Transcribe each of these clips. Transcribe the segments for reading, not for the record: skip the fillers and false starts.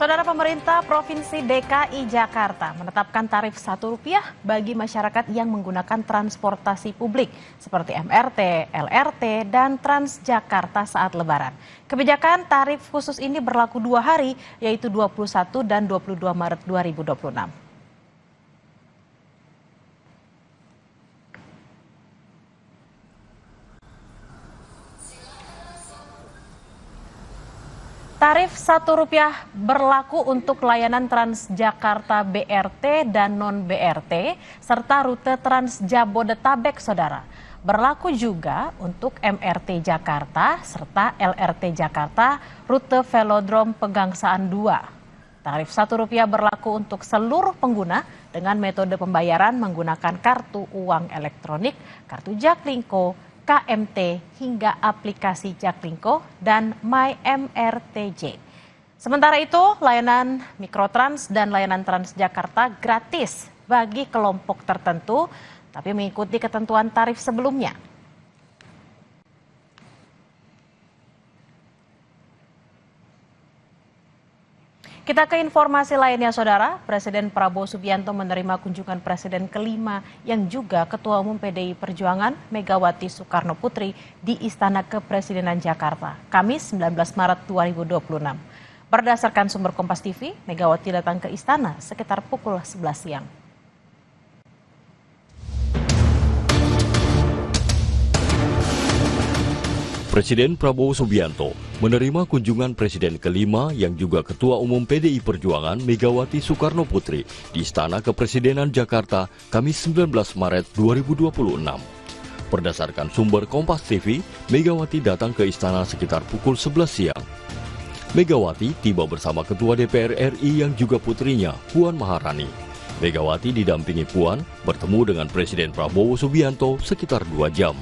Saudara, pemerintah Provinsi DKI Jakarta menetapkan tarif Rp1 bagi masyarakat yang menggunakan transportasi publik seperti MRT, LRT, dan Transjakarta saat Lebaran. Kebijakan tarif khusus ini berlaku 2 hari, yaitu 21 dan 22 Maret 2026. Tarif Rp1 berlaku untuk layanan Transjakarta BRT dan non-BRT, serta rute Transjabodetabek, Saudara. Berlaku juga untuk MRT Jakarta, serta LRT Jakarta, rute Velodrome Pegangsaan 2. Tarif Rp1 berlaku untuk seluruh pengguna dengan metode pembayaran menggunakan kartu uang elektronik, kartu Jaklingko, KMT, hingga aplikasi Jaklingko dan MyMRTJ. Sementara itu, layanan Mikrotrans dan layanan Transjakarta gratis bagi kelompok tertentu, tapi mengikuti ketentuan tarif sebelumnya. Kita ke informasi lainnya, Saudara. Presiden Prabowo Subianto menerima kunjungan Presiden kelima yang juga Ketua Umum PDI Perjuangan Megawati Soekarno Putri di Istana Kepresidenan Jakarta, Kamis 19 Maret 2026. Berdasarkan sumber Kompas TV, Megawati datang ke Istana sekitar pukul 11 siang. Presiden Prabowo Subianto menerima kunjungan Presiden kelima yang juga Ketua Umum PDI Perjuangan Megawati Soekarno Putri di Istana Kepresidenan Jakarta, Kamis 19 Maret 2026. Berdasarkan sumber Kompas TV, Megawati datang ke Istana sekitar pukul 11 siang. Megawati tiba bersama Ketua DPR RI yang juga putrinya, Puan Maharani. Megawati didampingi Puan bertemu dengan Presiden Prabowo Subianto sekitar 2 jam.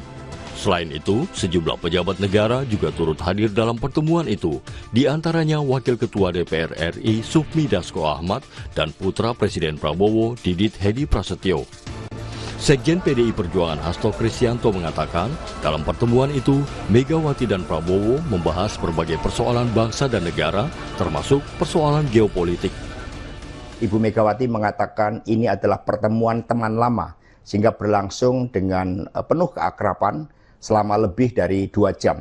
Selain itu, sejumlah pejabat negara juga turut hadir dalam pertemuan itu, di antaranya Wakil Ketua DPR RI Sufmi Dasko Ahmad dan putra Presiden Prabowo Didit Hedi Prasetyo. Sekjen PDI Perjuangan Hasto Kristianto mengatakan, dalam pertemuan itu, Megawati dan Prabowo membahas berbagai persoalan bangsa dan negara, termasuk persoalan geopolitik. Ibu Megawati mengatakan ini adalah pertemuan teman lama, sehingga berlangsung dengan penuh keakraban selama lebih dari 2 jam.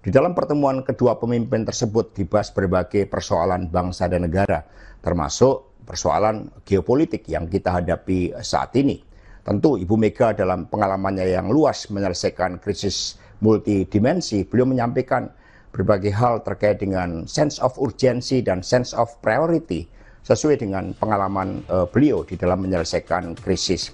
Di dalam pertemuan kedua pemimpin tersebut dibahas berbagai persoalan bangsa dan negara, termasuk persoalan geopolitik yang kita hadapi saat ini. Tentu Ibu Mega dalam pengalamannya yang luas menyelesaikan krisis multidimensi, beliau menyampaikan berbagai hal terkait dengan sense of urgency dan sense of priority sesuai dengan pengalaman beliau di dalam menyelesaikan krisis.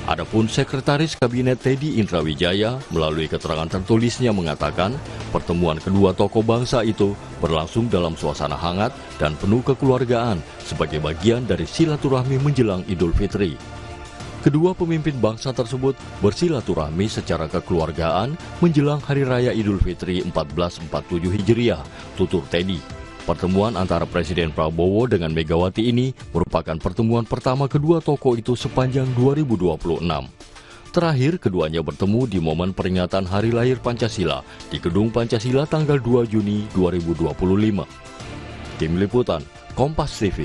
Adapun Sekretaris Kabinet Teddy Indrawijaya melalui keterangan tertulisnya mengatakan pertemuan kedua tokoh bangsa itu berlangsung dalam suasana hangat dan penuh kekeluargaan sebagai bagian dari silaturahmi menjelang Idul Fitri. Kedua pemimpin bangsa tersebut bersilaturahmi secara kekeluargaan menjelang Hari Raya Idul Fitri 1447 Hijriah, tutur Teddy. Pertemuan antara Presiden Prabowo dengan Megawati ini merupakan pertemuan pertama kedua tokoh itu sepanjang 2026. Terakhir, keduanya bertemu di momen peringatan Hari Lahir Pancasila di Gedung Pancasila tanggal 2 Juni 2025. Tim Liputan, Kompas TV.